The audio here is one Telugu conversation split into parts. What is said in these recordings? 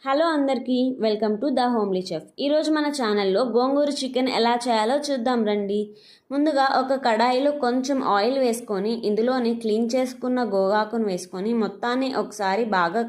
హలో అందరికీ welcome to the homely chef. ఈరోజు మన ఛానల్లో గోంగూర చికెన్ ఎలా చేయాలో చూద్దాం రండి. ముందుగా ఒక కడాయిలో కొంచెం ఆయిల్ వేసుకొని ఇందులోని క్లీన్ చేసుకున్న గోగాకును వేసుకొని మొత్తాన్ని ఒకసారి బాగా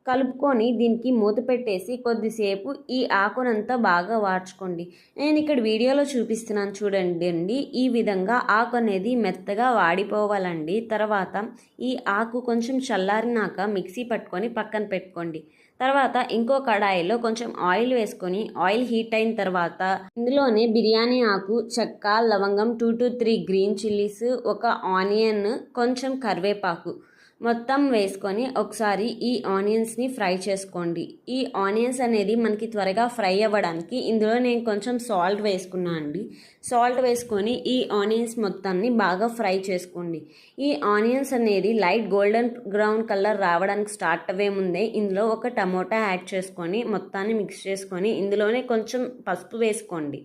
కలుపుకొని దీనికి మూత పెట్టేసి కొద్దిసేపు ఈ ఆకునంతా బాగా వాడ్చుకోండి. నేను ఇక్కడ వీడియోలో చూపిస్తున్నాను చూడండి అండి. ఈ విధంగా ఆకు అనేది మెత్తగా వాడిపోవాలండి. తర్వాత ఈ ఆకు కొంచెం చల్లారినాక మిక్సీ పట్టుకొని పక్కన పెట్టుకోండి. తర్వాత ఇంకో కడాయిలో కొంచెం ఆయిల్ వేసుకొని ఆయిల్ హీట్ అయిన తర్వాత ఇందులోనే బిర్యానీ ఆకు, చెక్క, లవంగం, 2 to 3 గ్రీన్ చిల్లీస్, ఒక ఆనియన్, కొంచెం కరివేపాకు మొత్తం వేసుకొని ఒకసారి ఈ ఆనియన్స్ని ఫ్రై చేసుకోండి. ఈ ఆనియన్స్ అనేది మనకి త్వరగా ఫ్రై అవ్వడానికి ఇందులో నేను కొంచెం సాల్ట్ వేసుకున్నాను అండి. సాల్ట్ వేసుకొని ఈ ఆనియన్స్ మొత్తాన్ని బాగా ఫ్రై చేసుకోండి. ఈ ఆనియన్స్ అనేది లైట్ గోల్డెన్ బ్రౌన్ కలర్ రావడానికి స్టార్ట్ అవ్వే ముందే ఇందులో ఒక టమోటా యాడ్ చేసుకొని మొత్తాన్ని మిక్స్ చేసుకొని ఇందులోనే కొంచెం పసుపు వేసుకోండి.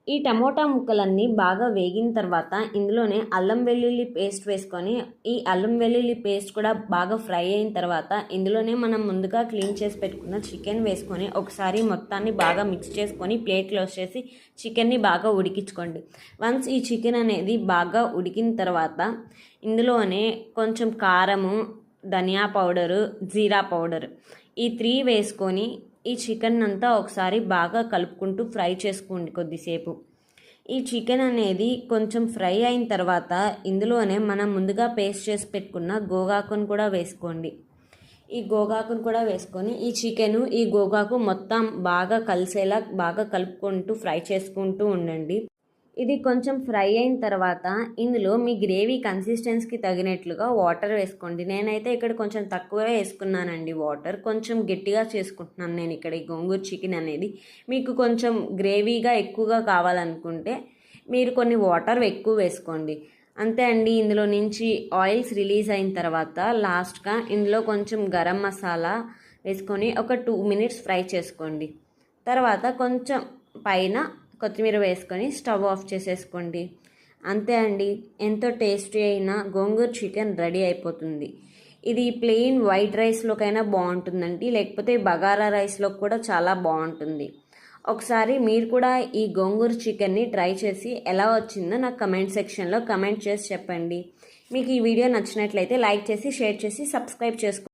ఈ టమోటా ముక్కలన్నీ బాగా వేగిన తర్వాత ఇందులోనే అల్లం వెల్లుల్లి పేస్ట్ వేసుకొని ఈ అల్లం వెల్లుల్లి పేస్ట్ కూడా బాగా ఫ్రై అయిన తర్వాత ఇందులోనే మనం ముందుగా క్లీన్ చేసి పెట్టుకున్న చికెన్ వేసుకొని ఒకసారి మొత్తాన్ని బాగా మిక్స్ చేసుకొని ప్లేట్లో వచ్చేసి చికెన్ని బాగా ఉడికించుకోండి. వన్స్ ఈ చికెన్ అనేది బాగా ఉడికిన తర్వాత ఇందులోనే కొంచెం కారము, ధనియా పౌడరు, జీరా పౌడర్ ఈ 3 వేసుకొని ఈ చికెన్ అంతా ఒకసారి బాగా కలుపుకుంటూ ఫ్రై చేసుకోండి కొద్దిసేపు. ఈ చికెన్ అనేది కొంచెం ఫ్రై అయిన తర్వాత ఇందులోనే మనం ముందుగా పేస్ట్ చేసి పెట్టుకున్న గోగాకును కూడా వేసుకోండి. ఈ గోగాకును కూడా వేసుకొని ఈ చికెను ఈ గోగాకు మొత్తం బాగా కలిసేలా బాగా కలుపుకుంటూ ఫ్రై చేసుకుంటూ ఉండండి. ఇది కొంచెం ఫ్రై అయిన తర్వాత ఇందులో మీ గ్రేవీ కన్సిస్టెన్సీకి తగినట్లుగా వాటర్ వేసుకోండి. నేనైతే ఇక్కడ కొంచెం తక్కువ వేసుకున్నానండి. వాటర్ కొంచెం గట్టిగా చేసుకుంటున్నాను నేను ఇక్కడ ఈ గోంగూర చికెన్ అనేది. మీకు కొంచెం గ్రేవీగా ఎక్కువగా కావాలనుకుంటే మీరు కొన్ని వాటర్ ఎక్కువ వేసుకోండి. అంతే అండి. ఇందులో నుంచి ఆయిల్స్ రిలీజ్ అయిన తర్వాత లాస్ట్గా ఇందులో కొంచెం గరం మసాలా వేసుకొని ఒక 2 minutes ఫ్రై చేసుకోండి. తర్వాత కొంచెం పైన కొత్తిమీర వేసుకొని స్టవ్ ఆఫ్ చేసేసుకోండి. అంతే అండి. ఎంతో టేస్టీ అయిన గోంగూర చికెన్ రెడీ అయిపోతుంది. ఇది ప్లెయిన్ వైట్ రైస్లోకైనా బాగుంటుందండి, లేకపోతే బగారా రైస్లో కూడా చాలా బాగుంటుంది. ఒకసారి మీరు కూడా ఈ గోంగూర చికెన్ని ట్రై చేసి ఎలా వచ్చిందో నాకు కమెంట్ సెక్షన్లో కమెంట్ చేసి చెప్పండి. మీకు ఈ వీడియో నచ్చినట్లయితే లైక్ చేసి, షేర్ చేసి, సబ్స్క్రైబ్ చేసుకోండి.